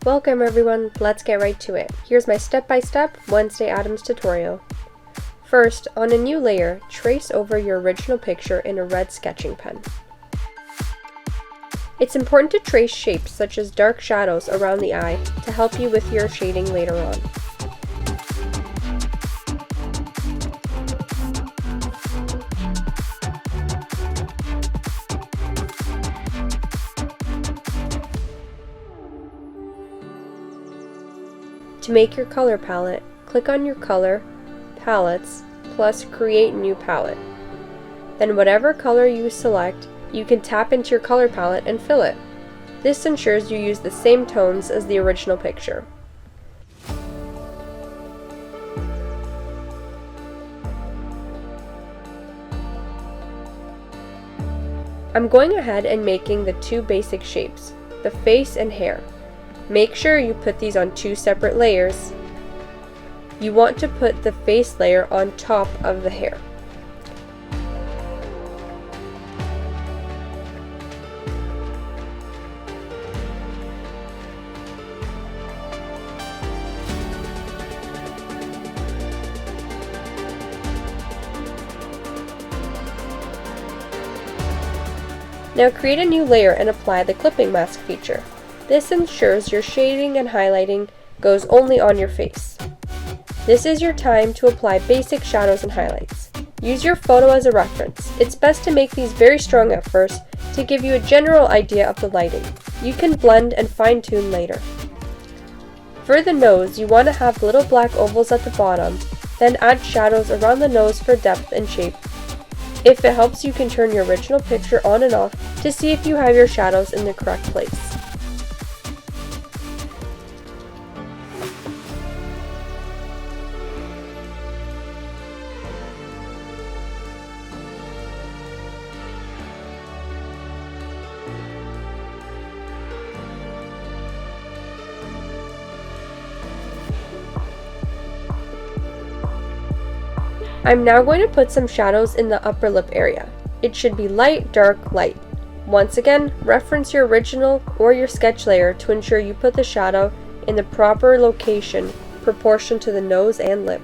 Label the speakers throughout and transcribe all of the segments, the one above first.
Speaker 1: Welcome everyone, let's get right to it. Here's my step-by-step Wednesday Addams tutorial. First, on a new layer, trace over your original picture in a red sketching pen. It's important to trace shapes such as dark shadows around the eye to help you with your shading later on. To make your color palette, click on your color, palettes, plus create new palette. Then whatever color you select, you can tap into your color palette and fill it. This ensures you use the same tones as the original picture. I'm going ahead and making the two basic shapes, the face and hair. Make sure you put these on two separate layers. You want to put the face layer on top of the hair. Now create a new layer and apply the clipping mask feature. This ensures your shading and highlighting goes only on your face. This is your time to apply basic shadows and highlights. Use your photo as a reference. It's best to make these very strong at first to give you a general idea of the lighting. You can blend and fine-tune later. For the nose, you want to have little black ovals at the bottom, then add shadows around the nose for depth and shape. If it helps, you can turn your original picture on and off to see if you have your shadows in the correct place. I'm now going to put some shadows in the upper lip area. It should be light, dark, light. Once again, reference your original or your sketch layer to ensure you put the shadow in the proper location proportion to the nose and lip.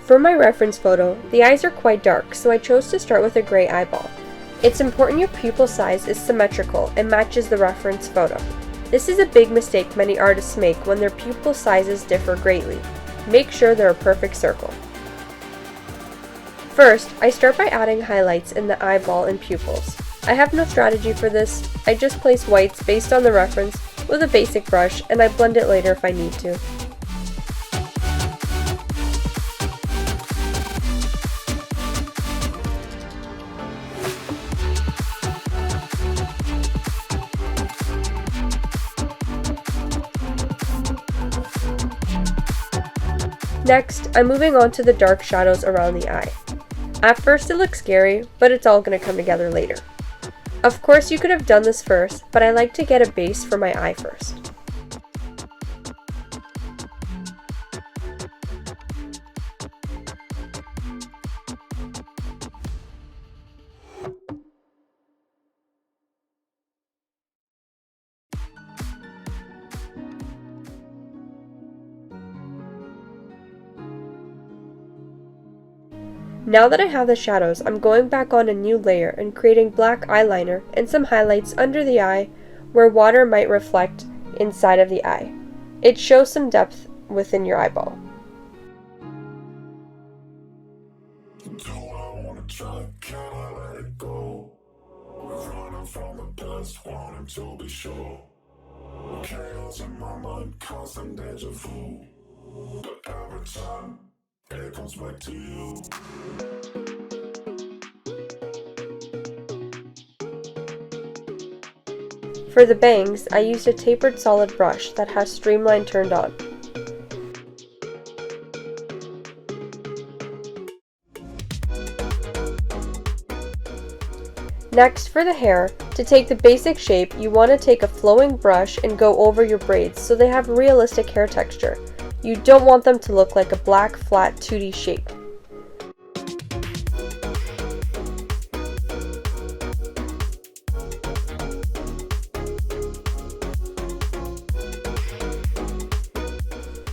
Speaker 1: For my reference photo, the eyes are quite dark, so I chose to start with a gray eyeball. It's important your pupil size is symmetrical and matches the reference photo. This is a big mistake many artists make when their pupil sizes differ greatly. Make sure they're a perfect circle. First, I start by adding highlights in the eyeball and pupils. I have no strategy for this, I just place whites based on the reference with a basic brush and I blend it later if I need to. Next, I'm moving on to the dark shadows around the eye. At first it looks scary, but it's all going to come together later. Of course you could have done this first, but I like to get a base for my eye first. Now that I have the shadows, I'm going back on a new layer and creating black eyeliner and some highlights under the eye where water might reflect inside of the eye. It shows some depth within your eyeball.
Speaker 2: Chaos in my mind, constant deja vu. But every time it comes back to you.
Speaker 1: For the bangs, I used a tapered solid brush that has streamline turned on. Next, for the hair, to take the basic shape, you want to take a flowing brush and go over your braids so they have realistic hair texture. You don't want them to look like a black, flat, 2D shape.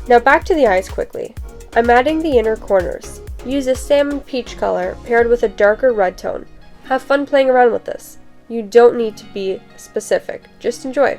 Speaker 1: Now back to the eyes quickly. I'm adding the inner corners. Use a salmon peach color paired with a darker red tone. Have fun playing around with this. You don't need to be specific, just enjoy.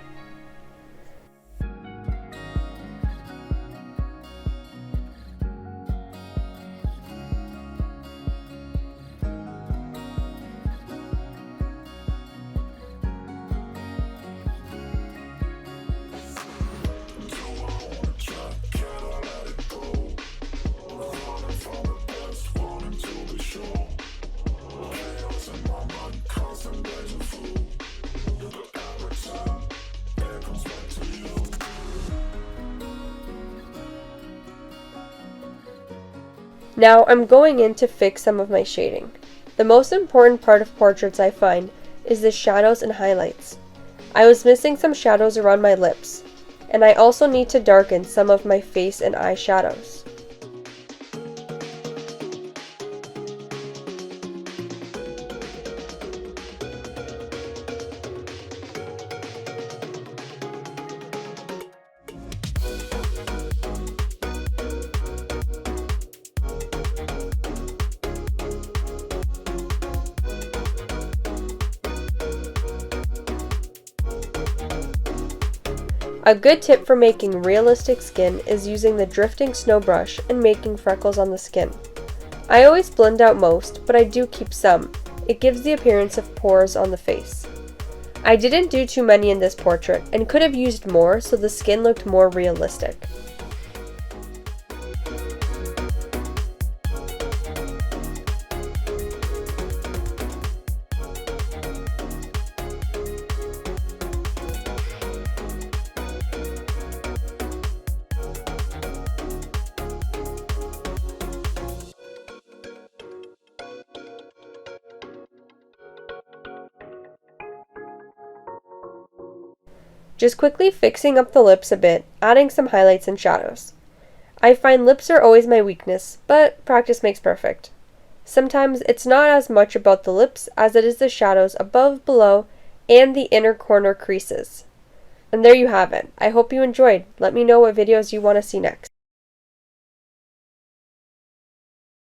Speaker 1: Now I'm going in to fix some of my shading. The most important part of portraits I find is the shadows and highlights. I was missing some shadows around my lips, and I also need to darken some of my face and eye shadows. A good tip for making realistic skin is using the drifting snow brush and making freckles on the skin. I always blend out most, but I do keep some. It gives the appearance of pores on the face. I didn't do too many in this portrait and could have used more so the skin looked more realistic. Just quickly fixing up the lips a bit, adding some highlights and shadows. I find lips are always my weakness, but practice makes perfect. Sometimes it's not as much about the lips as it is the shadows above, below, and the inner corner creases. And there you have it. I hope you enjoyed. Let me know what videos you want to see next.